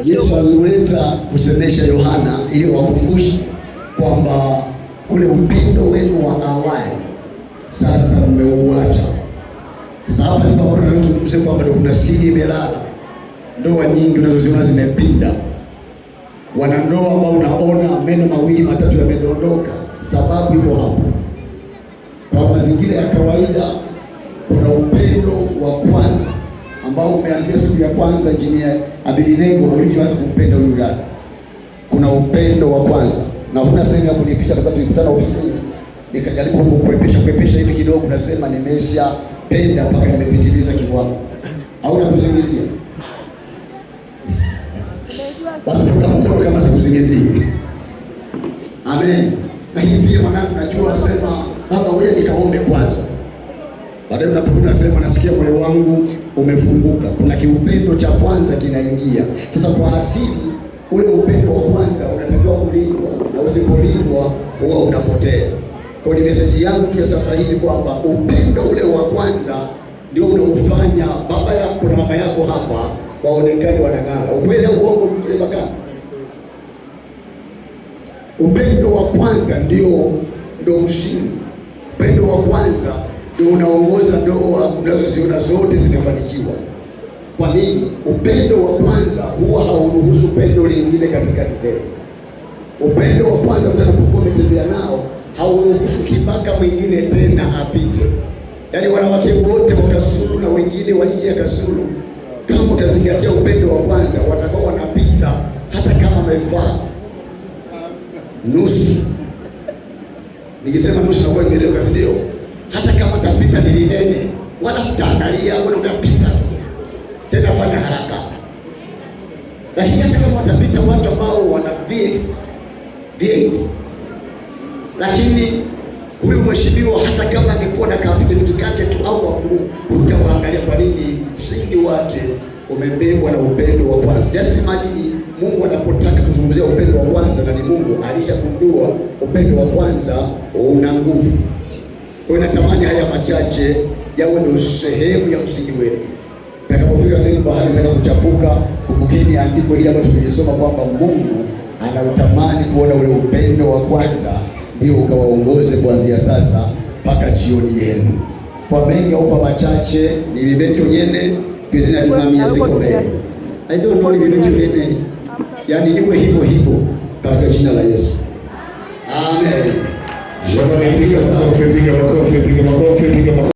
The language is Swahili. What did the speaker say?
Yesu alileta kusemesha Yohana ili wakumbushe kwamba ule upendo wenu wa awali sasa mmeuacha. Sasa hapa ni kama tunazungumzia kwamba kuna siri imelala. Ndoa nyingi unazoziona zimepinda, wanandoa ambao unaona meno mawili matatu yamedondoka, sababu iko hapo. Kwa mazingira ya kawaida kuna upendo wa kwanza ambao umeanzia siku ya kwanza Injinia Abilinego ulivyoanza kumpenda huyu dada. Kuna upendo wa kwanza, na huna sehemu ya kunipita kwa sababu tulikutana ofisini, nikajaribu kukuepesha hivi kidogo, nasema nimeshapenda mpaka nimepitiliza kiwango. Au nakuzingizia? Basi funga mkono kama sikuzingizii. Amen. Lakini pia mwanangu, najua unasema baba, ngoja nikaombe kwanza. Baadaye unapokuwa unasema nasikia moyo wangu umefunguka. Kuna kiupendo cha kwanza kinaingia. Sasa kwa asili ule upendo wa kwanza unatakiwa kulindwa, na usipolindwa huwa unapotea. Kwa hiyo message yangu tu sasa hivi kwamba upendo ule wa kwanza ndio unaofanya baba yako na mama yako hapa waonekane wanang'ara. Ukweli au uongo, mzee Bakana? Upendo wa kwanza ndio msingi. Upendo wa kwanza ndio unaongoza ndoa unazoziona zote zimefanikiwa. Kwa nini? Upendo wa kwanza huwa hauruhusu pendo lingine katikati tena. Upendo wa kwanza mtakapokuwa umetembea nao hauruhusu kibaka mwingine tena apite. Yaani wanawake wote wa Kasulu na wengine wa nje ya Kasulu, kama utazingatia upendo wa kwanza, watakao wanapita hata kama wamevaa nusu. Nikisema nusu nakuwa nimeeleweka, si ndio? Hata kama utapita nene wala mtaangalia, wala unapita tu. Tena fanya haraka. Lakini hata kama watapita watu ambao wana V8, lakini huyu mheshimiwa hata kama angekuwa na kapiteni kake tu au kwa Mungu, utawaangalia. Kwa nini? Msingi wake umebebwa na upendo wa kwanza. Just imagine Mungu anapotaka kuzungumzia upendo wa kwanza, na ni Mungu alishagundua upendo wa kwanza una nguvu. Kwa hiyo natamani haya machache yawe ndio sehemu ya msingi wenu. Tutakapofika sehemu bahari nataka kuchapuka, kumbukeni andiko hili ambalo tumelisoma kwamba Mungu anautamani kuona ule upendo wa kwanza ndio ukawaongoze kuanzia sasa mpaka jioni yenu. Kwa mengi au kwa machache ni vibecho nyene kizina dumamia sikome. I don't know ni vibecho nyene. Yaani iwe hivyo hivyo katika jina la Yesu. Amen. Jamani, piga makofi, piga makofi, piga makofi, piga makofi.